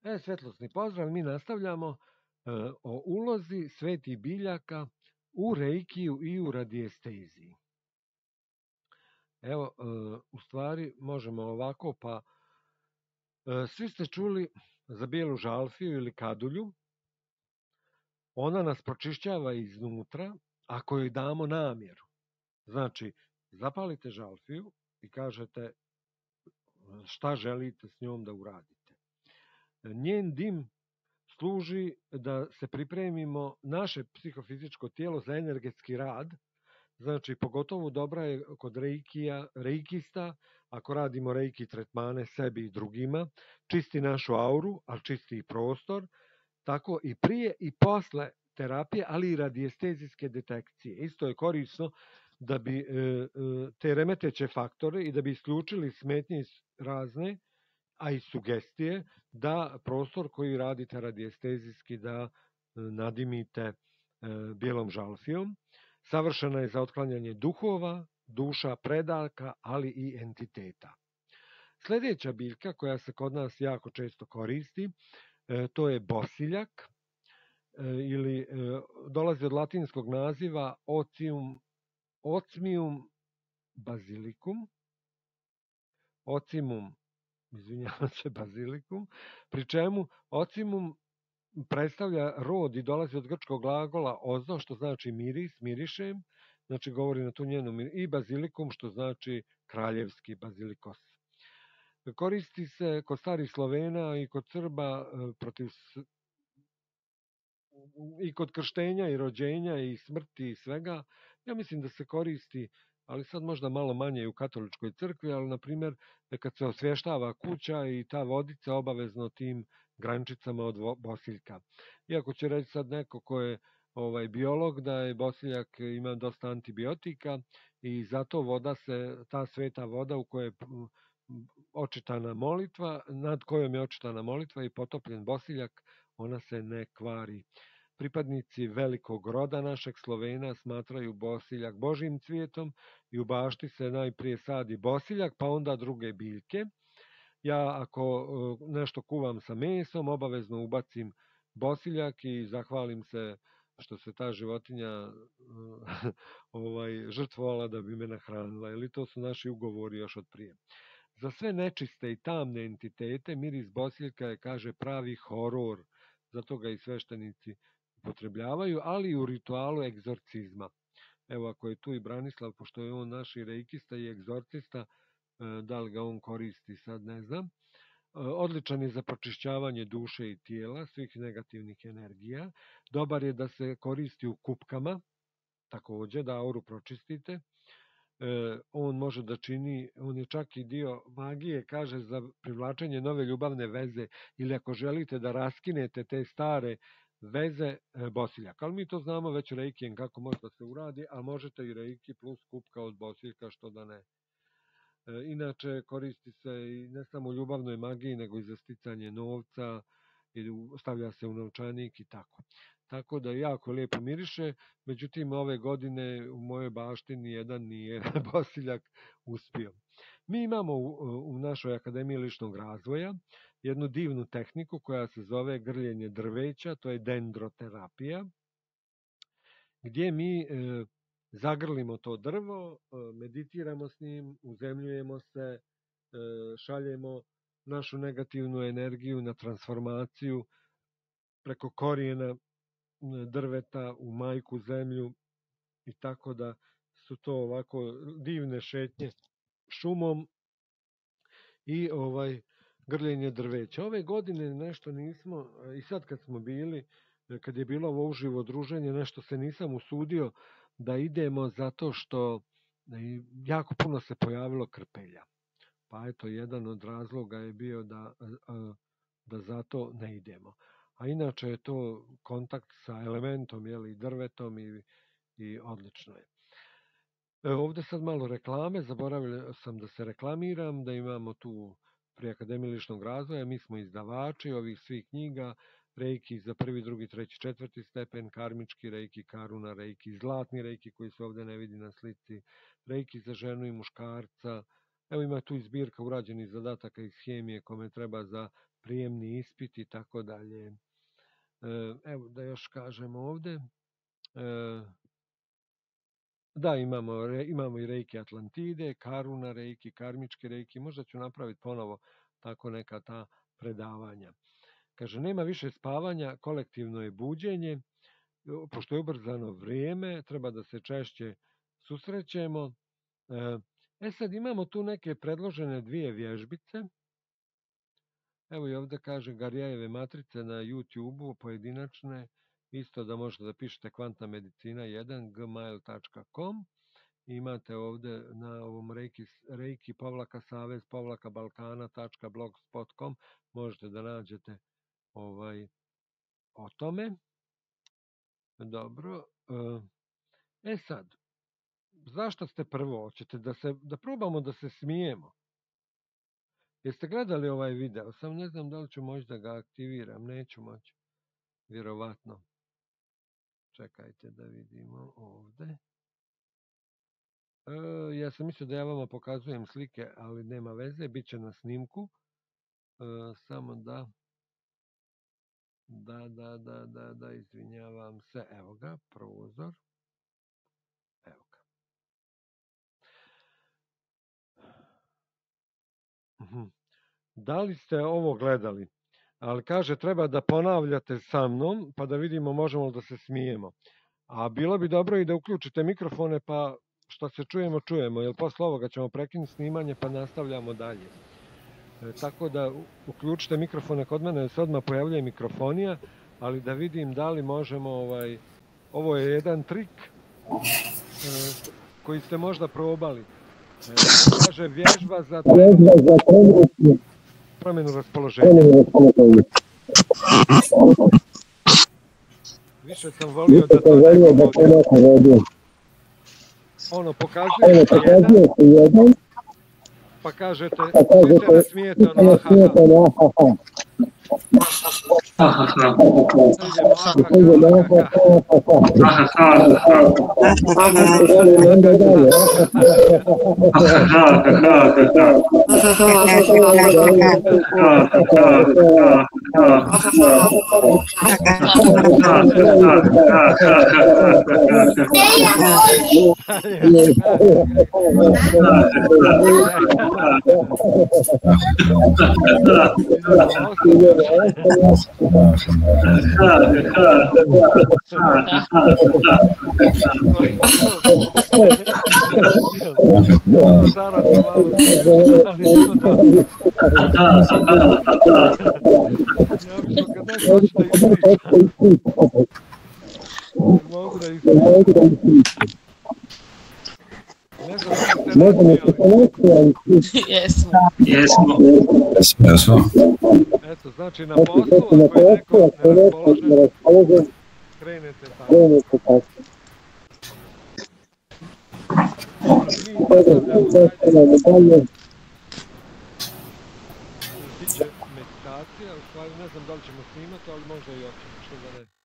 Svetlosni pozdrav, mi nastavljamo o ulozi svetih biljaka u reikiju i u radijesteziji. Evo, u stvari možemo ovako, pa svi ste čuli za bijelu žalfiju ili kadulju. Ona nas pročišćava iznutra ako joj damo namjeru. Znači, zapalite žalfiju i kažete šta želite s njom da uradite. Njen dim služi da se pripremimo naše psihofizičko tijelo za energetski rad. Znači, pogotovo dobra je kod reikista, ako radimo reiki tretmane sebi i drugima, čisti našu auru, ali čisti i prostor, tako i prije i posle terapije, ali i radijestezijske detekcije. Isto je korisno da bi te remeteće faktore i da bi isključili smetnje razne, a i sugestije, da prostor koji radite radijestezijski da nadimite bijelom žalfijom. Savršena je za otklanjanje duhova, duša predaka, ali i entiteta. Sljedeća biljka koja se kod nas jako često koristi, to je bosiljak, ili dolazi od latinskog naziva Ocmium basilicum, basilicum, pri čemu ocimum predstavlja rod i dolazi od grčkog glagola ozo, što znači miris, mirišem, znači govori na tu njenu miris, i bazilikum, što znači kraljevski, bazilikos. Koristi se kod starih Slovena i kod Srba i kod krštenja i rođenja i smrti i svega. Ja mislim da se koristi, ali sad možda malo manje u katoličkoj crkvi, ali na primjer kad se osvještava kuća i ta vodica obavezno tim grančicama od bosiljka. Iako će reći sad neko ko je biolog da je bosiljak ima dosta antibiotika i zato ta sveta voda u kojoj je očitana molitva, nad kojom je očitana molitva i potopljen bosiljak, ona se ne kvari. Pripadnici velikog roda našeg Slovena smatraju bosiljak božjim cvijetom i u bašti se najprije sadi bosiljak, pa onda druge biljke. Ja ako nešto kuvam sa mesom, obavezno ubacim bosiljak i zahvalim se što se ta životinja žrtvovala da bi me nahranila. Ili to su naši ugovori još od prije. Za sve nečiste i tamne entitete miris bosiljka je, kaže, pravi horor. Zato ga i sveštenici upotrebljavaju, ali i u ritualu egzorcizma. Evo, ako je tu i Branislav, pošto je on naš reikista i egzorcista, da li ga on koristi, sad ne znam. Odličan je za pročišćavanje duše i tijela, svih negativnih energija. Dobar je da se koristi u kupkama, također, da auru pročistite. On može da čini, on je čak i dio magije, kaže, za privlačenje nove ljubavne veze, ili ako želite da raskinete te stare veze, bosiljak. Ali mi to znamo već reikijem kako može da se uradi, a možete i reiki plus kupka od bosiljka, što da ne. Inače koristi se i ne samo u ljubavnoj magiji, nego i za sticanje novca, stavlja se u novčanik i tako. Tako da jako lijepo miriše, međutim ove godine u mojoj baštini jedan nije bosiljak uspio. Mi imamo u našoj Akademiji ličnog razvoja jednu divnu tehniku koja se zove grljenje drveća, to je dendroterapija, gdje mi zagrlimo to drvo, meditiramo s njim, uzemljujemo se, šaljemo našu negativnu energiju na transformaciju preko korijena drveta u majku zemlju, i tako da su to ovako divne šetnje šumom i grljenje drveća. Ove godine nešto nismo, i sad kad smo bili, kad je bilo ovo uživo druženje, nešto se nisam usudio da idemo zato što jako puno se pojavilo krpelja. Pa eto, jedan od razloga je bio da zato ne idemo. A inače je to kontakt sa elementom, drvetom i odlično je. Ovdje sad malo reklame, zaboravio sam da se reklamiram, da imamo tu pri Akademiji ličnog razvoja, mi smo izdavači ovih svih knjiga, reiki za 1., 2., 3., 4. stepen, karmički reiki, karuna reiki, zlatni reiki koji se ovdje ne vidi na slici, reiki za ženu i muškarca, Evo ima tu i zbirka urađenih zadataka iz hemije kome treba za prijemni ispit i tako dalje. Evo da još kažem ovdje. Da, imamo i Reiki Atlantide, Karuna Reiki, karmički Reiki. Možda ću napraviti ponovo tako neka ta predavanja. Kaže, nema više spavanja, kolektivno je buđenje, pošto je ubrzano vrijeme, treba da se češće susrećemo. Sad imamo tu neke predložene 2 vježbice. Evo i ovdje kaže Garjajeve matrice na YouTube-u, pojedinačne, isto da možete da pišete kvantna medicina 1 gmail.com. Imate ovdje na ovom reiki-savez-balkana.blogspot.com možete da nađete o tome. Dobro. Sad, zašto ste prvo? Hoćete da probamo da se smijemo? Jeste gledali ovaj video? Sam ne znam da li ću moći da ga aktiviram. Neću moći. Vjerovatno. Čekajte da vidimo ovdje. Ja sam mislio da ja vama pokazujem slike, ali nema veze. Biće na snimku. Samo da, izvinjavam se. Evo ga, prozor. Evo ga. Da li ste ovo gledali? Ali kaže, treba da ponavljate sa mnom, pa da vidimo možemo li da se smijemo. A bilo bi dobro i da uključite mikrofone, pa što se čujemo, jer posle ovoga ćemo prekinuti snimanje, pa nastavljamo dalje. Tako da uključite mikrofone kod mene, se odmah pojavljuje mikrofonija, ali da vidim da li možemo, ovo je jedan trik koji ste možda probali. Kaže, vježba za promjenu raspoloženja. Više sam volio da to neko vodi. Ono, pokazuje se jedan, pa kažete, vi se ne smijete, Jesmo. Eto, znači na poslu, ako je neko neraspoložen, krenete tako. Biće meditacija, u stvari ne znam da li ćemo snimati, ali možda i hoćemo, što da ne.